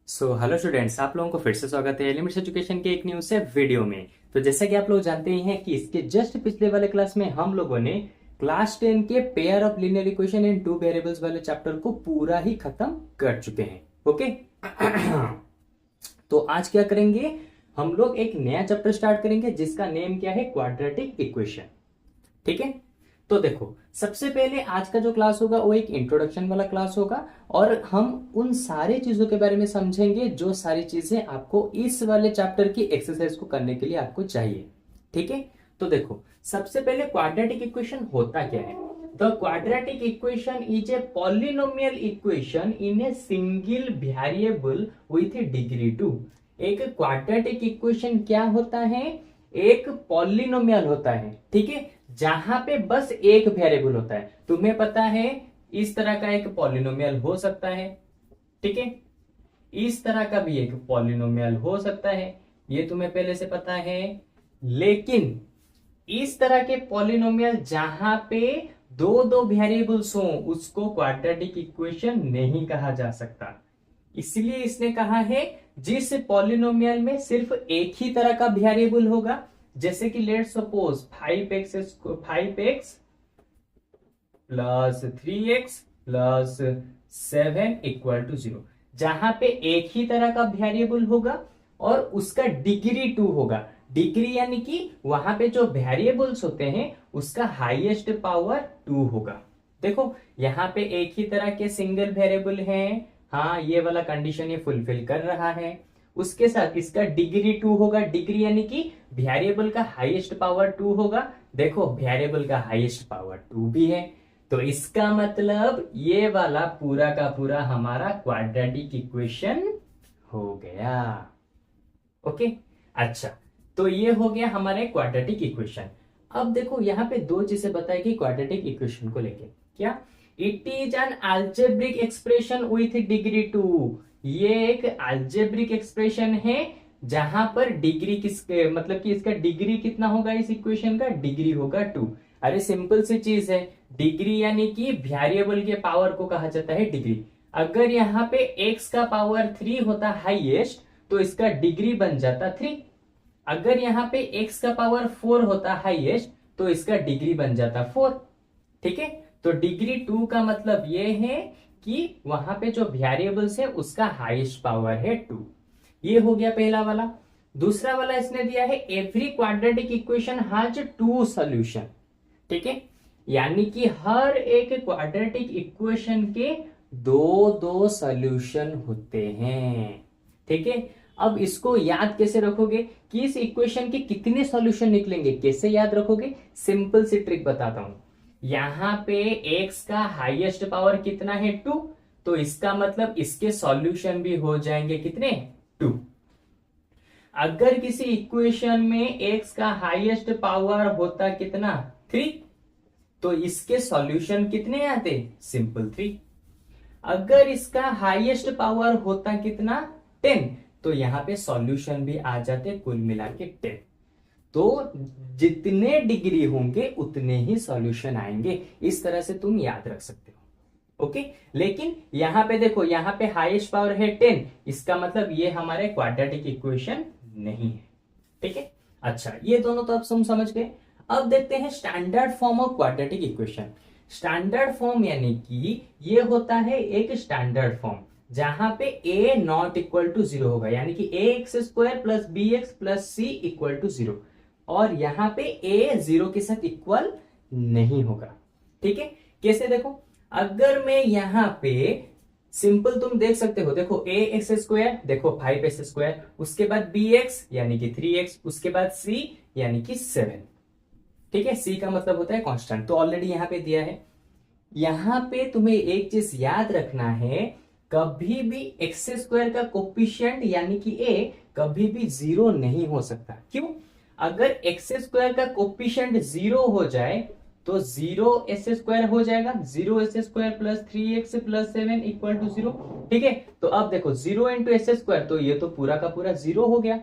Hello students, आप लोगों को फिर से स्वागत है लिमिट्स एजुकेशन के एक न्यू से वीडियो में। तो जैसा कि आप लोग जानते ही हैं कि इसके जस्ट पिछले वाले क्लास में हम लोगों ने क्लास 10 के pair of linear equation in two variables वाले चैप्टर को पूरा ही खत्म कर चुके हैं। ओके। तो आज क्या करेंगे, हम लोग एक नया चैप्टर स्टार्ट करेंगे जिसका नेम क्या है, क्वाड्रेटिक इक्वेशन। ठीक है। तो देखो, सबसे पहले आज का जो क्लास होगा वो एक इंट्रोडक्शन वाला क्लास होगा और हम उन सारे चीजों के बारे में समझेंगे जो सारी चीजें आपको इस वाले चैप्टर की एक्सरसाइज को करने के लिए आपको चाहिए। ठीक है। तो देखो, सबसे पहले क्वाड्रेटिक इक्वेशन होता क्या है। The quadratic equation is a polynomial equation in a single variable with degree 2। एक क्वाड्रेटिक इक्वेशन क्या होता है, एक पॉलिनोमियल होता है। ठीक है, जहां पे बस एक वेरिएबल होता है। तुम्हें पता है इस तरह का एक पॉलिनोमियल हो सकता है। ठीक है, इस तरह का भी एक पॉलिनोमियल हो सकता है, ये तुम्हें पहले से पता है। लेकिन इस तरह के पॉलिनोमियल जहां पे दो दो वेरिएबल्स हो उसको क्वाड्रेटिक इक्वेशन नहीं कहा जा सकता। इसलिए इसने कहा है जिस पॉलिनोमियल में सिर्फ एक ही तरह का वेरिएबल होगा, जैसे कि let suppose 5x plus 3x plus 7 equal to 0, जहां पे एक ही तरह का वेरिएबल होगा और उसका डिग्री 2 होगा। डिग्री यानी कि वहां पे जो वेरिएबल्स होते हैं उसका हाईएस्ट पावर 2 होगा। देखो, यहाँ पे एक ही तरह के सिंगल वेरिएबल हैं। हाँ, ये वाला कंडीशन ये फुलफिल कर रहा है। उसके साथ इसका डिग्री 2 होगा। डिग्री यानी कि वेरिएबल का हाईएस्ट पावर 2 होगा। देखो, वेरिएबल का हाईएस्ट पावर 2 भी है, तो इसका मतलब ये वाला पूरा का पूरा हमारा क्वाड्रेटिक इक्वेशन हो गया। ओके। अच्छा, तो ये हो गया हमारे क्वाड्रेटिक इक्वेशन। अब देखो, यहाँ पे दो चीजें बताएगी क्वाड्रेटिक इक्वेशन को लेके। क्या? It is an algebraic expression with degree 2। ये एक अलजेब्रिक एक्सप्रेशन है जहां पर डिग्री किसके, मतलब कि इसका डिग्री कितना होगा, इस इक्वेशन का डिग्री होगा 2। अरे सिंपल सी चीज है, डिग्री यानी कि वेरिएबल के पावर को कहा जाता है डिग्री। अगर यहाँ पे x का पावर 3 होता हाईएस्ट तो इसका डिग्री बन जाता 3। अगर यहाँ पे x का पावर 4 होता हाईएस्ट तो इसका डिग्री बन जाता 4। ठीक है, तो डिग्री 2 का मतलब ये है कि वहां पे जो वेरिएबल्स है उसका हाईएस्ट पावर है 2। ये हो गया पहला वाला। दूसरा वाला इसने दिया है every quadratic equation has 2 solution. ठीक है, यानी कि हर एक क्वाड्रेटिक इक्वेशन के दो दो सॉल्यूशन होते हैं। ठीक है, अब इसको याद कैसे रखोगे कि इस इक्वेशन के कितने सॉल्यूशन निकलेंगे, कैसे याद रखोगे? सिंपल सी ट्रिक बताता हूं। यहां पे x का हाईएस्ट पावर कितना है 2, तो इसका मतलब इसके सॉल्यूशन भी हो जाएंगे कितने, 2। अगर किसी इक्वेशन में x का हाईएस्ट पावर होता कितना, 3, तो इसके सॉल्यूशन कितने आते, सिंपल 3। अगर इसका हाईएस्ट पावर होता कितना, 10, तो यहां पे सॉल्यूशन भी आ जाते कुल मिला के 10। तो जितने डिग्री होंगे उतने ही सॉल्यूशन आएंगे। इस तरह से तुम याद रख सकते हो। ओके, लेकिन यहां पे देखो, यहां पे हाईएस्ट पावर है 10, इसका मतलब ये हमारे क्वाड्रेटिक इक्वेशन नहीं है। ठीक है। अच्छा, ये दोनों तो अब तुम समझ गए। अब देखते हैं standard form of quadratic equation. Standard form यानी कि ये होता है एक स्टैंडर्ड फॉर्म जहां पे a नॉट इक्वल टू 0 होगा, यानी कि ax² plus bx plus c equal to 0, और यहां पे a 0 के साथ इक्वल नहीं होगा। ठीक है, कैसे? देखो, अगर मैं यहां पे सिंपल तुम देख सकते हो, देखो ax², देखो 5x², उसके बाद bx यानी कि 3x, उसके बाद c यानी कि 7। ठीक है, c का मतलब होता है कांस्टेंट, तो ऑलरेडी यहां पे दिया है। यहां पे तुम्हें एक चीज याद रखना है, कभी भी x² का कोफिशिएंट यानी कि a कभी भी 0 नहीं हो सकता। क्यों? अगर x² का कोफिशिएंट 0 हो जाए तो 0s² हो जाएगा, 0s² plus 3x plus 7 equal to 0। ठीक है, तो अब देखो 0 इंटू s², तो ये तो पूरा का पूरा 0 हो गया।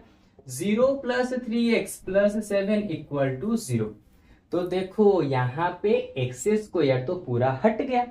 0 plus 3x plus 7 equal to 0। तो देखो यहां पे x² तो पूरा हट गया,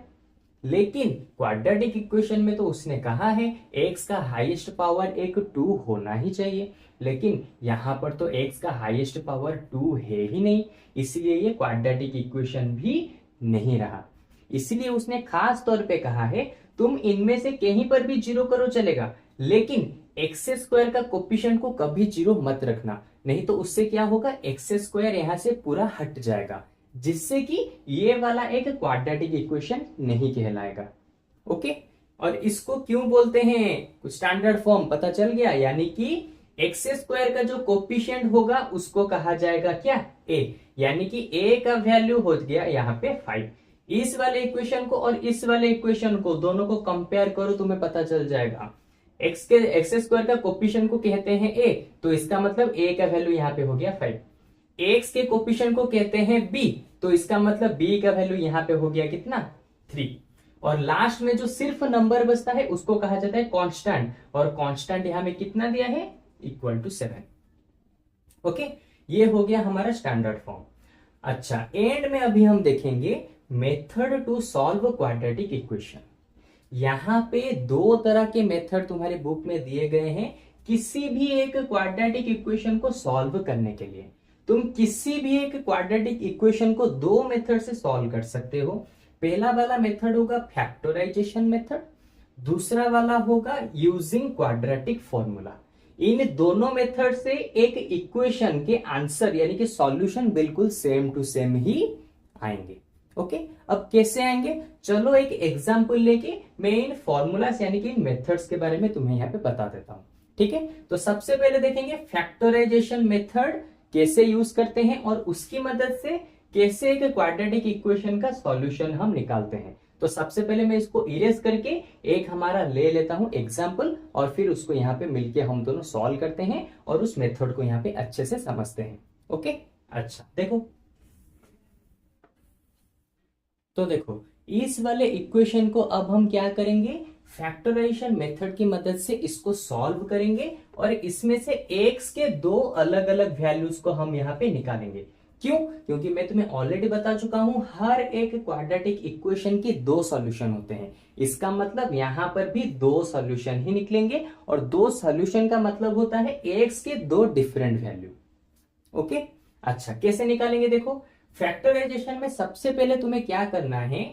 लेकिन क्वाड्रेटिक इक्वेशन में तो उसने कहा है x का हाईएस्ट पावर एक 2 होना ही चाहिए, लेकिन यहां पर तो x का हाईएस्ट पावर 2 है ही नहीं, इसलिए ये क्वाड्रेटिक इक्वेशन भी नहीं रहा। इसलिए उसने खास तौर पे कहा है तुम इनमें से कहीं पर भी जीरो करो चलेगा, लेकिन एक्स स्क्वायर का कोफिशिएंट को कभी जीरो मत रखना, नहीं तो उससे क्या होगा, एक्स स्क्वायर यहां से पूरा हट जाएगा, जिससे कि ये वाला एक क्वाड्रेटिक इक्वेशन नहीं कहलाएगा। ओके, और इसको क्यों बोलते हैं, कुछ स्टैंडर्ड फॉर्म पता चल गया, यानी कि एक्स स्क्वायर का जो कोफिशिएंट होगा उसको कहा जाएगा क्या, ए, यानी कि ए का वैल्यू हो गया यहाँ पे 5। इस वाले इक्वेशन को और इस वाले इक्वेशन को दोनों को कंपेयर करो, तुम्हें पता चल जाएगा। एक्स स्क्वायर का कोफिशिएंट को कहते हैं ए, तो इसका मतलब ए का वैल्यू यहाँ पे हो गया 5। एक्स के कोफिशिएंट को कहते हैं बी, तो इसका मतलब बी का वैल्यू यहाँ पे हो गया कितना, 3। और लास्ट में जो सिर्फ नंबर बचता है उसको कहा जाता है कांस्टेंट, और कांस्टेंट यहाँ में कितना दिया है, इक्वल टू 7। ओके, ये हो गया हमारा स्टैंडर्ड फॉर्म। अच्छा, एंड में अभी हम देखेंगे method to solve quadratic equation. यहां पे दो तरह के मेथड तुम्हारे बुक में दिए गए हैं किसी भी एक क्वाड्रेटिक इक्वेशन को सॉल्व करने के लिए। तुम किसी भी एक क्वाड्रेटिक इक्वेशन को दो मेथड से सॉल्व कर सकते हो। पहला वाला मेथड होगा फैक्टराइजेशन मेथड, दूसरा वाला होगा यूजिंग क्वाड्रेटिक फॉर्मूला। इन दोनों मेथड से एक इक्वेशन के आंसर यानी कि सॉल्यूशन बिल्कुल सेम टू सेम ही आएंगे। ओके, अब कैसे आएंगे, चलो एक एग्जांपल लेके मैं इन फॉर्मूलास यानी कि इन मेथड्स के बारे में तुम्हें यहाँ पे बता देता हूं। ठीक है, तो सबसे पहले देखेंगे फैक्टराइजेशन मेथड कैसे यूज करते हैं और उसकी मदद से कैसे एक क्वाड्रेटिक इक्वेशन का सॉल्यूशन हम निकालते हैं। तो सबसे पहले मैं इसको इरेज करके एक हमारा ले लेता हूं एग्जाम्पल, और फिर उसको यहाँ पे मिलके हम दोनों सॉल्व करते हैं और उस मेथड को यहाँ पे अच्छे से समझते हैं। ओके, अच्छा देखो, तो देखो इस वाले इक्वेशन को अब हम क्या करेंगे, फैक्टराइजेशन मेथड की मदद से इसको सॉल्व करेंगे और इसमें से एक्स के दो अलग अलग वैल्यूज को हम यहाँ पे निकालेंगे। क्यों, क्योंकि मैं तुम्हें ऑलरेडी बता चुका हूं हर एक क्वाड्रेटिक इक्वेशन के दो सॉल्यूशन होते हैं। इसका मतलब यहां पर भी दो सॉल्यूशन ही निकलेंगे, और दो सॉल्यूशन का मतलब होता है एक्स के दो डिफरेंट वैल्यू। ओके, अच्छा कैसे निकालेंगे, देखो फैक्टराइजेशन में सबसे पहले तुम्हें क्या करना है,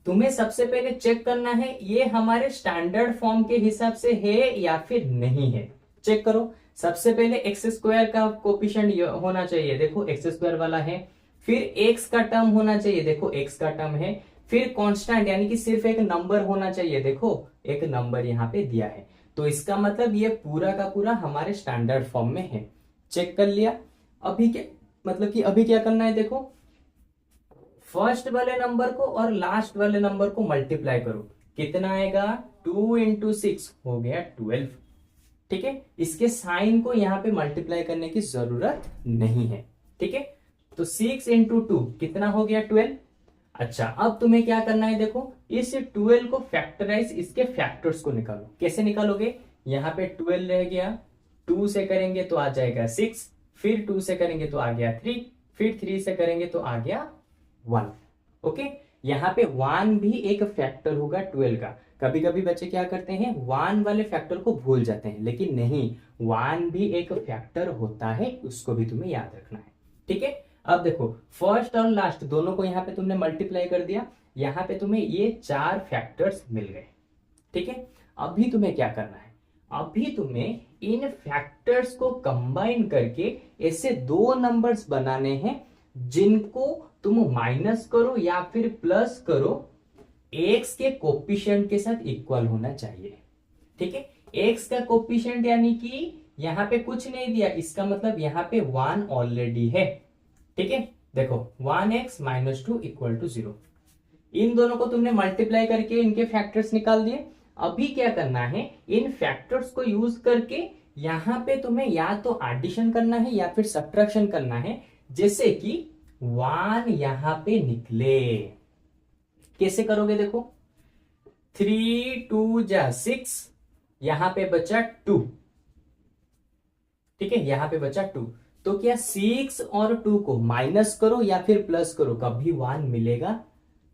तुम्हें सबसे पहले चेक करना है ये हमारे स्टैंडर्ड फॉर्म के हिसाब से है या फिर नहीं है। चेक करो, सबसे पहले एक्स स्क्वायर का कोफिशिएंट होना चाहिए, देखो एक्स स्क्वायर वाला है, फिर एक्स का टर्म होना चाहिए, देखो एक्स का टर्म है, फिर कांस्टेंट यानी कि सिर्फ एक नंबर होना चाहिए, देखो एक नंबर यहाँ पे दिया है। तो इसका मतलब ये पूरा का पूरा हमारे स्टैंडर्ड फॉर्म में है। चेक कर लिया, अभी क्या मतलब कि अभी क्या करना है, देखो फर्स्ट वाले नंबर को और लास्ट वाले नंबर को मल्टीप्लाई करो, कितना आएगा, 2 into 6 हो गया 12। ठीक है, इसके साइन को यहां पे मल्टीप्लाई करने की जरूरत नहीं है। ठीक है, तो 6 into 2 कितना हो गया 12। अच्छा, अब तुम्हें क्या करना है, देखो इस 12 को फैक्टराइज, इसके फैक्टर्स को निकालो। कैसे निकालोगे, यहां पे 12 रह गया, 2 से करेंगे तो आ जाएगा 6, फिर 2 से करेंगे तो आ गया 3, फिर 3 से करेंगे तो आ गया 1। ओके, यहाँ पे 1 भी एक फैक्टर होगा 12 का। कभी कभी बच्चे क्या करते हैं 1 वाले फैक्टर को भूल जाते हैं, लेकिन नहीं, 1 भी एक फैक्टर होता है, उसको भी तुम्हें याद रखना है। ठीक है, अब देखो फर्स्ट और लास्ट दोनों को यहाँ पे तुमने मल्टीप्लाई कर दिया, यहाँ पे तुम्हें ये 4 फैक्टर्स मिल गए। ठीक है, अभी तुम्हें क्या करना है, अभी तुम्हें इन फैक्टर्स को कंबाइन करके ऐसे दो नंबर्स बनाने हैं जिनको तुम माइनस करो या फिर प्लस करो, एक्स के कोफिशिएंट के साथ इक्वल होना चाहिए। ठीक है, एक्स का कोफिशिएंट यानी कि यहां पे कुछ नहीं दिया, इसका मतलब यहां पे 1 ऑलरेडी है। ठीक है, देखो 1x - 2 = 0। इन दोनों को तुमने मल्टीप्लाई करके इनके फैक्टर्स निकाल दिए। अभी क्या करना है, इन फैक्टर्स को यूज करके यहां पे तुम्हें या तो एडिशन करना है या फिर सब्ट्रैक्शन करना है, जैसे कि 1 यहां पे निकले। कैसे करोगे, देखो 3 2 जा 6, यहां पे बचा 2। ठीक है, यहां पे बचा 2, तो क्या 6 और 2 को माइनस करो या फिर प्लस करो, कभी 1 मिलेगा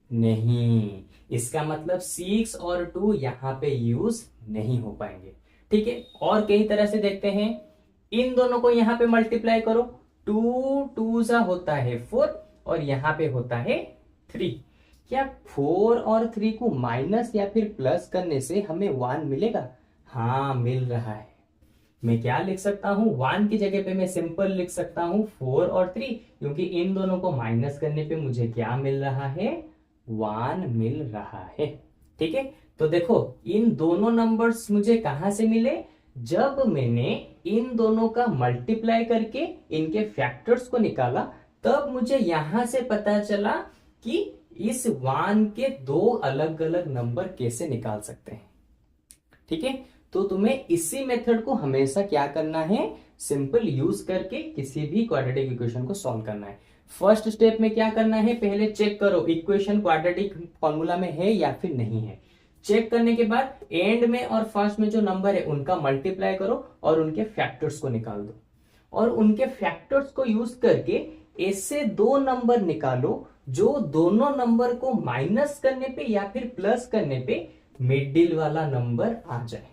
नहीं, इसका मतलब 6 और 2 यहाँ पे यूज नहीं हो पाएंगे। ठीक है, और कई तरह से देखते हैं, इन दोनों को यहाँ पे मल्टीप्लाई करो, 2 2 सा होता है 4 और यहाँ पे होता है 3। क्या 4 और 3 को माइनस या फिर प्लस करने से हमें 1 मिलेगा? हाँ, मिल रहा है। मैं क्या लिख सकता हूँ, 1 की जगह पे मैं सिंपल लिख सकता हूँ 4 और 3, क्योंकि इन दोनों को माइनस करने पे मुझे क्या मिल रहा है? 1 मिल रहा है। ठीक है, तो देखो इन दोनों नंबर्स मुझे कहां से मिले? जब मैंने इन दोनों का मल्टीप्लाई करके इनके फैक्टर्स को निकाला, तब मुझे यहां से पता चला कि इस 1 के दो अलग अलग नंबर कैसे निकाल सकते हैं। ठीक है, तो तुम्हें इसी मेथड को हमेशा क्या करना है? सिंपल यूज करके किसी भी क्वाड्रेटिक इक्वेशन को सॉल्व करना है। फर्स्ट स्टेप में क्या करना है? पहले चेक करो इक्वेशन क्वाड्रेटिक फॉर्मूला में है या फिर नहीं है। चेक करने के बाद एंड में और फर्स्ट में जो नंबर है उनका मल्टीप्लाई करो और उनके फैक्टर्स को निकाल दो, और उनके फैक्टर्स को यूज करके ऐसे दो नंबर निकालो जो दोनों नंबर को माइनस करने पे या फिर प्लस करने पे मिडिल वाला नंबर आ जाए।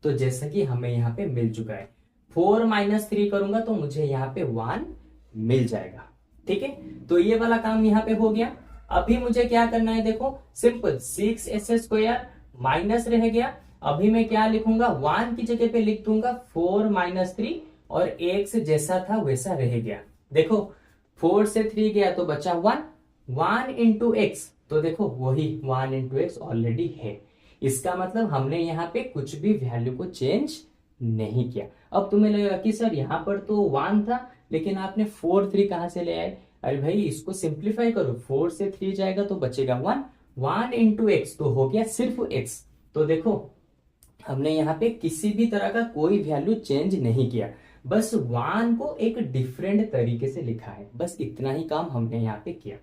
तो जैसा कि हमें यहाँ पे मिल चुका है, 4 माइनस 3 करूंगा तो मुझे यहाँ पे 1 मिल जाएगा। ठीक है, तो ये वाला काम यहाँ पे हो गया। अभी मुझे क्या करना है? देखो सिंपल, 6s² माइनस रह गया। अभी मैं क्या लिखूंगा? 1 की जगह पे लिख दूंगा 4 माइनस 3 और x जैसा था वैसा रह गया। देखो 4 से 3 गया तो बचा 1, 1 इंटू एक्स, तो देखो वही 1 इंटू एक्स ऑलरेडी है। इसका मतलब हमने यहाँ पे कुछ भी वैल्यू को चेंज नहीं किया। अब तुम्हें लगेगा कि सर यहाँ पर तो 1 था लेकिन आपने 4 3 कहां से ले आए? अरे भाई इसको सिंप्लीफाई करो, 4 से 3 जाएगा तो बचेगा 1, 1 इंटू एक्स तो हो गया सिर्फ एक्स। तो देखो हमने यहाँ पे किसी भी तरह का कोई वैल्यू चेंज नहीं किया, बस 1 को एक डिफरेंट तरीके से लिखा है, बस इतना ही काम हमने यहाँ पे किया।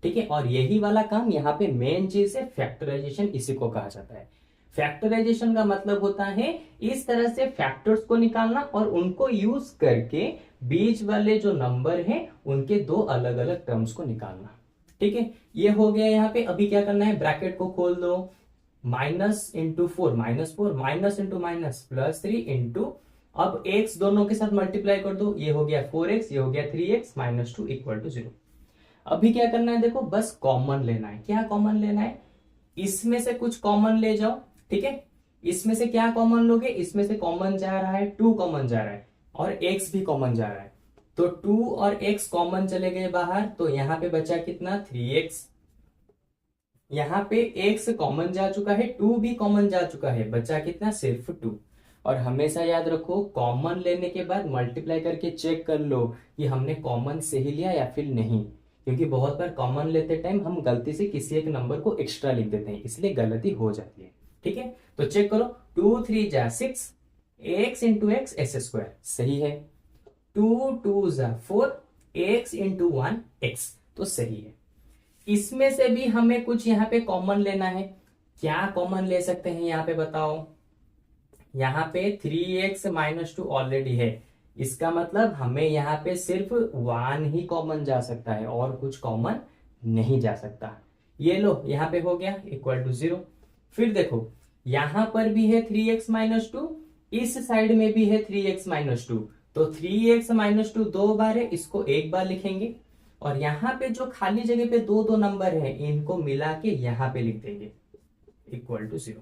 ठीक है, और यही वाला काम यहाँ पे मेन चीज है, फैक्टराइजेशन इसी को कहा जाता है। फैक्टराइजेशन का मतलब होता है इस तरह से फैक्टर्स को निकालना और उनको यूज करके बीच वाले जो नंबर हैं उनके दो अलग अलग टर्म्स को निकालना। ठीक है, ये हो गया यहाँ पे। अभी क्या करना है? ब्रैकेट को खोल दो, minus into 4 minus 4 minus into minus plus 3 into, अब x दोनों के साथ मल्टीप्लाई कर दो, ये हो गया 4x, ये हो गया 3x माइनस 2 इक्वल टू 0। अभी क्या करना है? देखो बस कॉमन लेना है। क्या कॉमन लेना है? इसमें से कुछ कॉमन ले जाओ। ठीक है, इसमें से क्या कॉमन लोगे? इसमें से कॉमन जा रहा है 2 कॉमन जा रहा है और x भी कॉमन जा रहा है, तो 2 और x कॉमन चले गए बाहर, तो यहां पे बचा कितना? 3x। यहां पे x कॉमन जा चुका है, 2 भी कॉमन जा चुका है, बचा कितना? सिर्फ 2। और हमेशा याद रखो कॉमन लेने के बाद मल्टीप्लाई करके चेक कर लो कि हमने कॉमन सही लिया या फिर नहीं, क्योंकि बहुत बार कॉमन लेते टाइम हम गलती से किसी एक नंबर को एक्स्ट्रा लिख देते हैं, इसलिए गलती हो जाती है। ठीक है, तो चेक करो, 2 3 जा 6, x इंटू एक्स s² सही है, 2 2 जा 4, x इंटू 1 x तो सही है। इसमें से भी हमें कुछ यहाँ पे कॉमन लेना है। क्या कॉमन ले सकते हैं यहाँ पे बताओ? यहाँ पे 3x माइनस 2 ऑलरेडी है, इसका मतलब हमें यहाँ पे सिर्फ 1 ही कॉमन जा सकता है और कुछ कॉमन नहीं जा सकता। ये लो यहाँ पे हो गया इक्वल टू 0। फिर देखो यहां पर भी है 3x माइनस 2, इस साइड में भी है 3x माइनस 2, तो 3x माइनस 2 दो बार है, इसको एक बार लिखेंगे, और यहाँ पे जो खाली जगह पे दो दो नंबर है इनको मिला के यहाँ पे लिख देंगे इक्वल टू 0।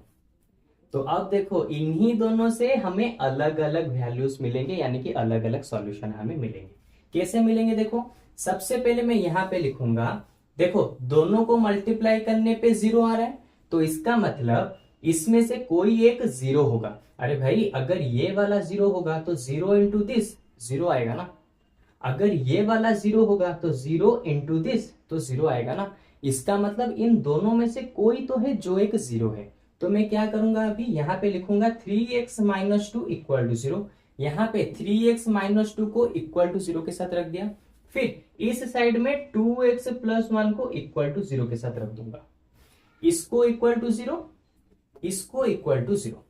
तो अब देखो इन्हीं दोनों से हमें अलग अलग वैल्यूज मिलेंगे, यानी कि अलग अलग सॉल्यूशन हमें मिलेंगे। कैसे मिलेंगे? देखो सबसे पहले मैं यहाँ पे लिखूंगा, देखो दोनों को मल्टीप्लाई करने पे 0 आ रहा है, तो इसका मतलब इसमें से कोई एक 0 होगा। अरे भाई अगर ये वाला 0 होगा तो 0 इंटू दिस 0 आएगा ना, अगर ये वाला 0 होगा तो 0 इंटू दिस तो 0 आएगा ना। इसका मतलब इन दोनों में से कोई तो है जो एक 0 है। तो मैं क्या करूंगा? अभी यहाँ पे लिखूंगा 3x माइनस 2 इक्वल टू 0, यहाँ पे 3x माइनस 2 को इक्वल टू 0 के साथ रख दिया, फिर इस साइड में 2x प्लस 1 को इक्वल टू 0 के साथ रख दूंगा, इसको इक्वल टू 0, इसको इक्वल टू 0।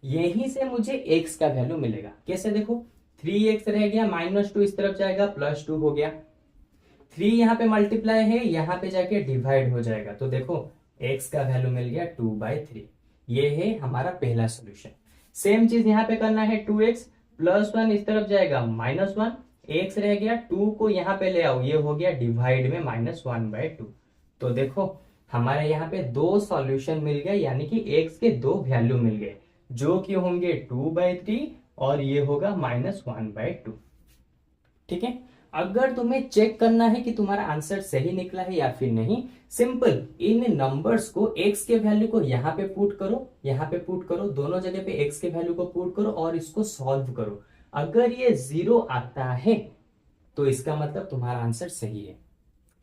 यहीं से मुझे x का वैल्यू मिलेगा। कैसे? देखो 3x रह गया, माइनस 2 इस तरफ जाएगा, प्लस 2 हो गया, 3 यहाँ पे मल्टीप्लाई है, यहाँ पे जाके डिवाइड हो जाएगा। तो देखो x का वैल्यू मिल गया 2/3। ये है हमारा पहला सॉल्यूशन। सेम चीज यहाँ पे करना है, 2x प्लस 1 इस तरफ जाएगा -1, x रह गया, 2 को यहाँ पे ले आओ, ये हो गया डिवाइड में -1/2। तो देखो हमारे यहाँ पे दो सॉल्यूशन मिल गए, यानी कि x के दो वैल्यू मिल गए, जो कि होंगे 2/3 और ये होगा -1/2। ठीक है। अगर तुम्हें चेक करना है कि तुम्हारा आंसर सही निकला है या फिर नहीं, सिंपल इन नंबर्स को x के वैल्यू को यहाँ पे पुट करो, यहाँ पे पुट करो, दोनों जगह पे x के वैल्यू को पुट करो और इसको सॉल्व करो। अगर ये 0 आता है तो इसका मतलब तुम्हारा आंसर सही है।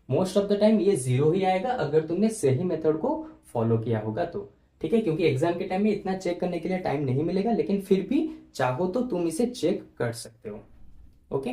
मोस्ट ऑफ द टाइम ये 0 ही आएगा अगर तुमने सही मेथड को फॉलो किया होगा तो। ठीक है, क्योंकि एग्जाम के टाइम में इतना चेक करने के लिए टाइम नहीं मिलेगा, लेकिन फिर भी चाहो तो तुम इसे चेक कर सकते हो। ओके,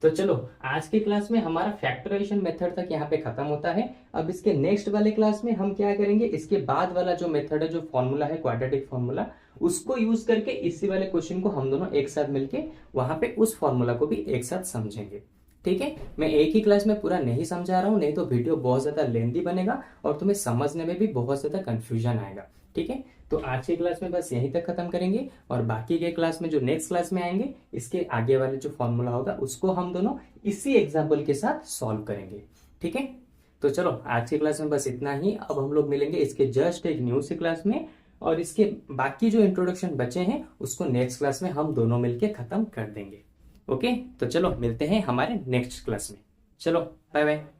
तो चलो आज के क्लास में हमारा फैक्टराइजेशन मेथड तक यहाँ पे खत्म होता है। अब इसके नेक्स्ट वाले क्लास में हम क्या करेंगे, इसके बाद वाला जो मेथड है, जो फॉर्मूला है क्वाड्रेटिक फॉर्मूला, उसको यूज करके इसी वाले क्वेश्चन को हम दोनों एक साथ मिलके वहां पे उस फॉर्मूला को भी एक साथ समझेंगे। ठीक है, मैं एक ही क्लास में पूरा नहीं समझा रहा हूं, नहीं तो वीडियो बहुत ज्यादा लेंथी बनेगा और तुम्हें समझने में भी बहुत ज्यादा कंफ्यूजन आएगा। ठीक है, तो आज के क्लास में बस यहीं तक खत्म करेंगे और बाकी के क्लास में जो नेक्स्ट क्लास में आएंगे, इसके आगे वाले जो फॉर्मूला होगा उसको हम दोनों इसी एग्जाम्पल के साथ सॉल्व करेंगे। ठीक है, तो चलो आज के क्लास में बस इतना ही। अब हम लोग मिलेंगे इसके जस्ट एक न्यू सी क्लास में, और इसके बाकी जो इंट्रोडक्शन बचे हैं उसको नेक्स्ट क्लास में हम दोनों मिलके खत्म कर देंगे। ओके, तो चलो मिलते हैं हमारे नेक्स्ट क्लास में। चलो बाय बाय।